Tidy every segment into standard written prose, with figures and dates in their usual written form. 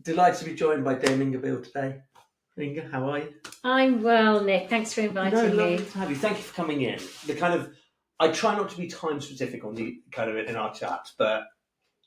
Delighted to be joined by Dame Inga Beale today. Inga, how are you? I'm well, Nick. Thanks for inviting me. Lovely to have you. Thank you for coming in. I try not to be time specific on the kind of in our chats, but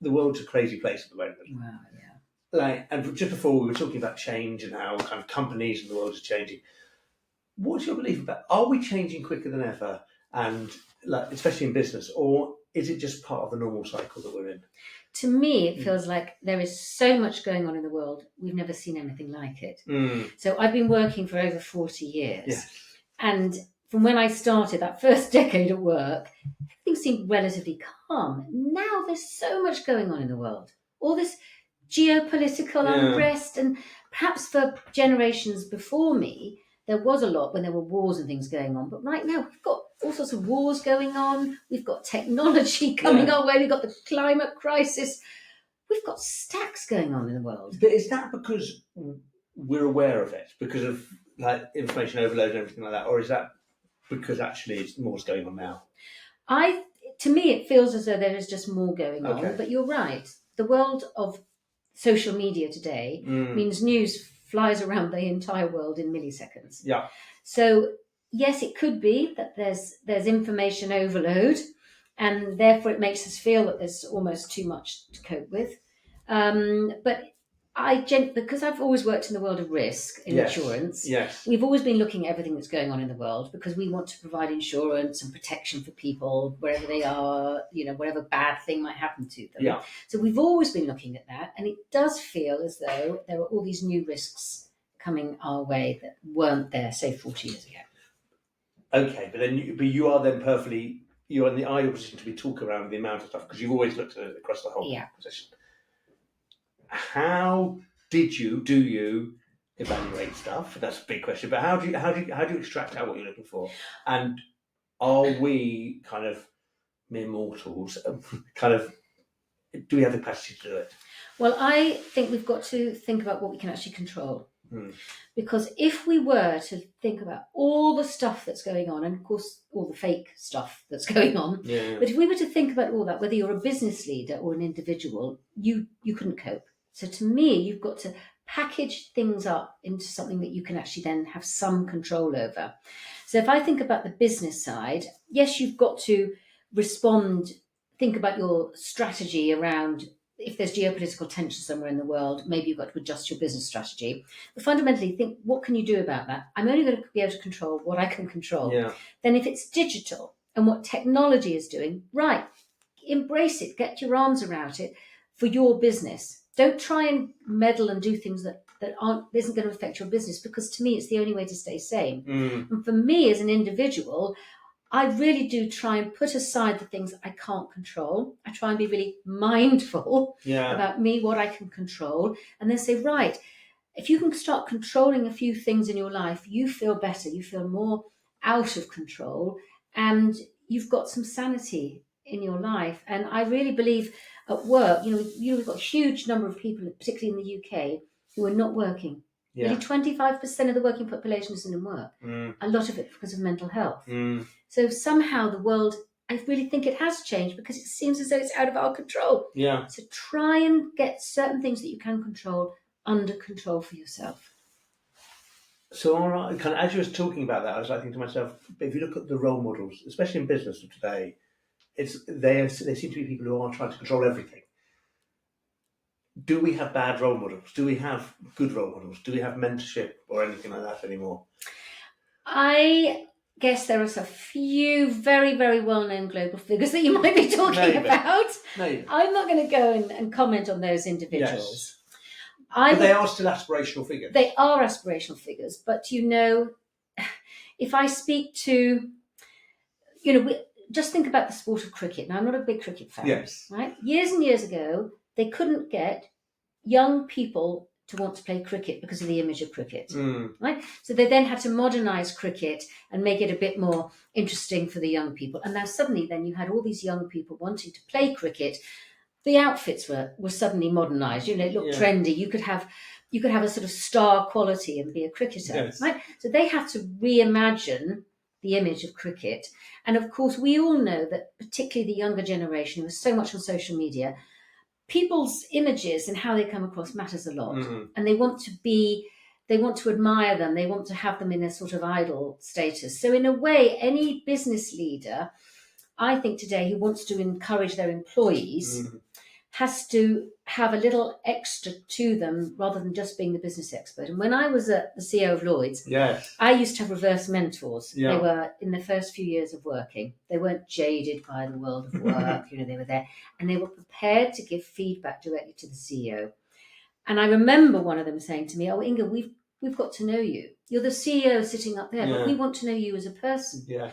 the world's a crazy place at the moment. Wow, yeah. And just before we were talking about change and how kind of companies and the world is changing. What's your belief about? Are we changing quicker than ever, and especially in business, or is it just part of the normal cycle that we're in? To me, it feels like there is so much going on in the world. We've never seen anything like it. So I've been working for over 40 years. Yes. And from when I started that first decade at work, things seemed relatively calm. Now there's so much going on in the world. All this geopolitical unrest, and perhaps for generations before me, there was a lot when there were wars and things going on. But right now, we've got all sorts of wars going on. We've got technology coming our way. We've got the climate crisis. We've got stacks going on in the world. But is that because we're aware of it, because of information overload and everything like that, or is that because actually it's more's going on now? To me, it feels as though there is just more going on. But you're right. The world of social media today means news flies around the entire world in milliseconds. Yeah. So yes, it could be that there's information overload, and therefore it makes us feel that there's almost too much to cope with. But because I've always worked in the world of risk in insurance, we've always been looking at everything that's going on in the world because we want to provide insurance and protection for people wherever they are, whatever bad thing might happen to them. Yeah. So we've always been looking at that, and it does feel as though there are all these new risks coming our way that weren't there, say, 40 years ago. Okay, but you are then you're in the ideal position to be talking around the amount of stuff because you've always looked at it across the whole position. How do you evaluate stuff? That's a big question. But how do you extract out what you're looking for? And are we kind of mere mortals? Do we have the capacity to do it? Well, I think we've got to think about what we can actually control. Because if we were to think about all the stuff that's going on, and of course all the fake stuff that's going on, but if we were to think about all that, whether you're a business leader or an individual, you couldn't cope. So to me, you've got to package things up into something that you can actually then have some control over. So if I think about the business side, yes, you've got to think about your strategy around if there's geopolitical tension somewhere in the world, maybe you've got to adjust your business strategy. But fundamentally, think, what can you do about that? I'm only going to be able to control what I can control. Yeah. Then if it's digital and what technology is doing, right, embrace it, get your arms around it for your business. Don't try and meddle and do things that isn't going to affect your business, because to me, it's the only way to stay sane. And for me as an individual, I really do try and put aside the things I can't control. I try and be really mindful about me, what I can control, and then say, right, if you can start controlling a few things in your life, you feel better, you feel more out of control, and you've got some sanity in your life. And I really believe at work, we've got a huge number of people, particularly in the UK, who are not working. Nearly 25% of the working population isn't in work. A lot of it because of mental health. So somehow the world, I really think it has changed because it seems as though it's out of our control. Yeah. So try and get certain things that you can control under control for yourself. So, all right, kind of as you were talking about that, I was thinking to myself, if you look at the role models, especially in business of today, they seem to be people who are trying to control everything. Do we have bad role models? Do we have good role models? Do we have mentorship or anything like that anymore? I guess there are a few very, very well-known global figures that you might be talking about. Maybe. I'm not going to go and comment on those individuals. Yes. But they are still aspirational figures. They are aspirational figures. But, if I speak to, just think about the sport of cricket. Now, I'm not a big cricket fan. Yes. Right? Years and years ago, they couldn't get young people to want to play cricket because of the image of cricket. Right? So they then had to modernise cricket and make it a bit more interesting for the young people. And now suddenly then you had all these young people wanting to play cricket. The outfits were suddenly modernised. It looked trendy. You could have a sort of star quality and be a cricketer. Right? So they had to reimagine the image of cricket. And of course, we all know that particularly the younger generation who is so much on social media, people's images and how they come across matters a lot, Mm. and they want to admire them, they want to have them in a sort of idol status. So in a way, any business leader, I think today, who wants to encourage their employees Mm. has to have a little extra to them rather than just being the business expert. And when I was the CEO of Lloyd's, Yes. I used to have reverse mentors. Yeah. They were in the first few years of working. They weren't jaded by the world of work. They were there, and they were prepared to give feedback directly to the CEO. And I remember one of them saying to me, "Oh, Inga, we've got to know you. You're the CEO sitting up there, but we want to know you as a person. Yeah.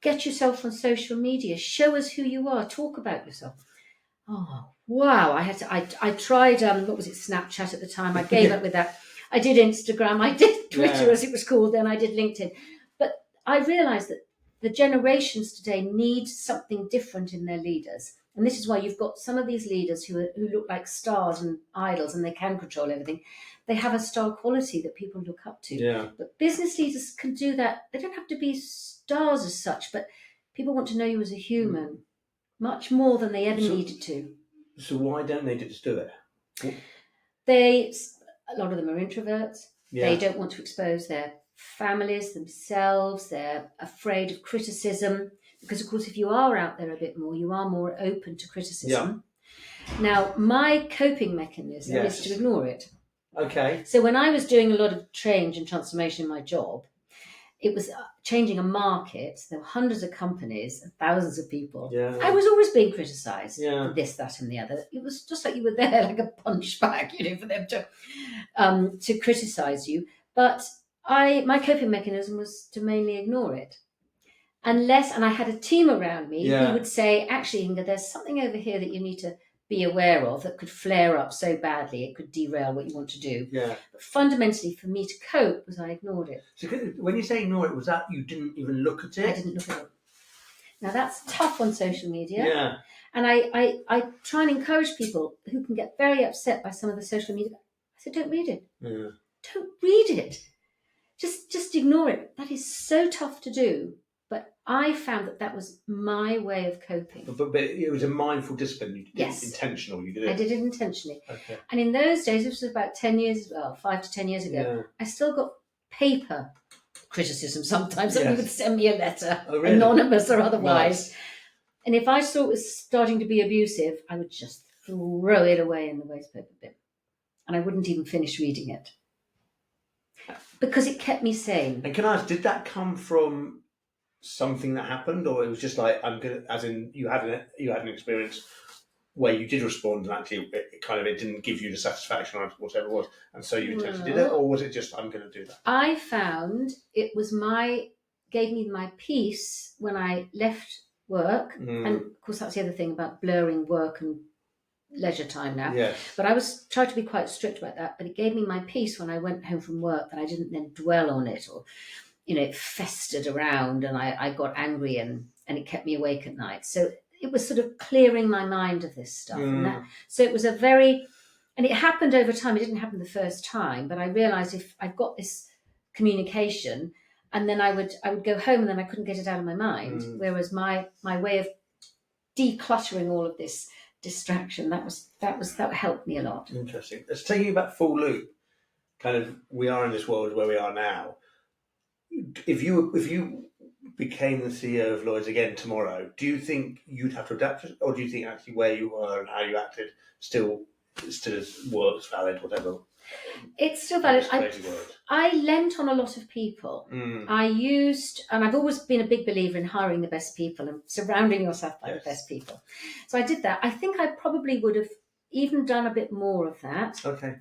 Get yourself on social media. Show us who you are. Talk about yourself." Oh, wow. I tried, what was it, Snapchat at the time. I gave up with that. I did Instagram. I did Twitter, as it was called then. I did LinkedIn. But I realised that the generations today need something different in their leaders. And this is why you've got some of these leaders who look like stars and idols, and they can control everything. They have a star quality that people look up to. Yeah. But business leaders can do that. They don't have to be stars as such, but people want to know you as a human. Much more than they ever needed to. So why don't they just do it? A lot of them are introverts. Yeah. They don't want to expose their families, themselves. They're afraid of criticism. Because, of course, if you are out there a bit more, you are more open to criticism. Yeah. Now, my coping mechanism is to ignore it. Okay. So when I was doing a lot of change and transformation in my job, it was changing a market. There were hundreds of companies and thousands of people. Yeah. I was always being criticised for this, that, and the other. It was just like you were there, like a punch bag, for them to criticise you. But my coping mechanism was to mainly ignore it, and I had a team around me who would say, "Actually, Inga, there's something over here that you need to be aware of that could flare up so badly it could derail what you want to do." Yeah. But fundamentally, for me to cope, was I ignored it. So when you say ignore it, was that you didn't even look at it? I didn't look at it. Now that's tough on social media. Yeah. And I try and encourage people who can get very upset by some of the social media. I said, don't read it. Yeah. Don't read it. Just ignore it. That is so tough to do. But I found that was my way of coping. But it was a mindful discipline. Yes. Intentional. You did it. I did it intentionally. Okay. And in those days, this was about 5 to 10 years ago, I still got paper criticism sometimes. Somebody would send me a letter, anonymous or otherwise. Nice. And if I saw it was starting to be abusive, I would just throw it away in the wastepaper bin. And I wouldn't even finish reading it. Because it kept me sane. And can I ask, did that come from something that happened, or it was just like, as in you had an experience where you did respond and actually it didn't give you the satisfaction or whatever it was, and so you intentionally did it, or was it just, I'm going to do that? I found it was gave me my peace when I left work, and of course that's the other thing about blurring work and leisure time now. Yes. But I tried to be quite strict about that, but it gave me my peace when I went home from work, that I didn't then dwell on it, or it festered around and I got angry and it kept me awake at night. So it was sort of clearing my mind of this stuff. So it was and it happened over time. It didn't happen the first time, but I realised if I've got this communication, and then I would go home and then I couldn't get it out of my mind. Whereas my way of decluttering all of this distraction, that helped me a lot. Interesting. Let's take you back full loop. We are in this world where we are now. If you became the CEO of Lloyd's again tomorrow, do you think you'd have to adapt, or do you think actually where you were and how you acted still works, valid, whatever? It's still valid. I lent on a lot of people. I used, and I've always been a big believer in hiring the best people and surrounding yourself by the best people. So I did that. I think I probably would have even done a bit more of that. Okay.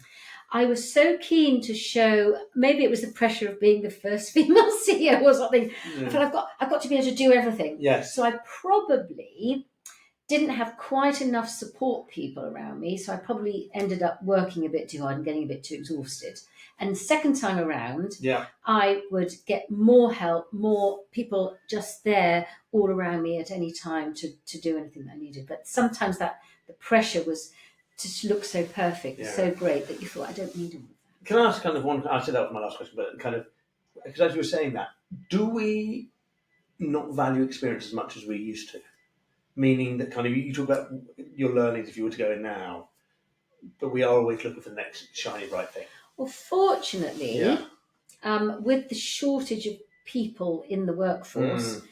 I was so keen to show, maybe it was the pressure of being the first female CEO or something. I thought I've got to be able to do everything. Yes. So I probably didn't have quite enough support people around me. So I probably ended up working a bit too hard and getting a bit too exhausted. And the second time around, I would get more help, more people just there all around me at any time to do anything that I needed. But sometimes the pressure was to look so perfect, so great, that you thought, I don't need all of that. Can I ask one? I said that was my last question, but because as you were saying that, do we not value experience as much as we used to? Meaning that you talk about your learnings if you were to go in now. but we are always looking for the next shiny bright thing. Well, fortunately, Yeah. with the shortage of people in the workforce, Mm.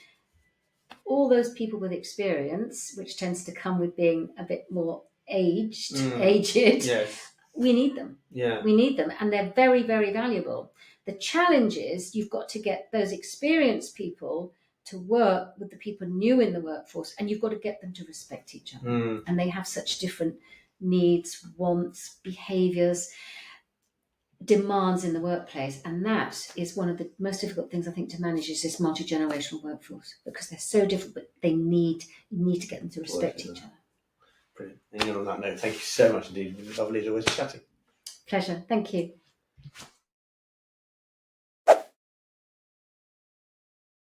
all those people with experience, which tends to come with being a bit more aged, Yes. we need them. Yeah. We need them, and they're very, very valuable. The challenge is you've got to get those experienced people to work with the people new in the workforce, and you've got to get them to respect each other. Mm. And they have such different needs, wants, behaviours, demands in the workplace, and that is one of the most difficult things I think to manage is this multi-generational workforce, because they're so different, but you need to get them to respect each other. Brilliant. And on that note, thank you so much indeed. Lovely as always chatting. Pleasure. Thank you.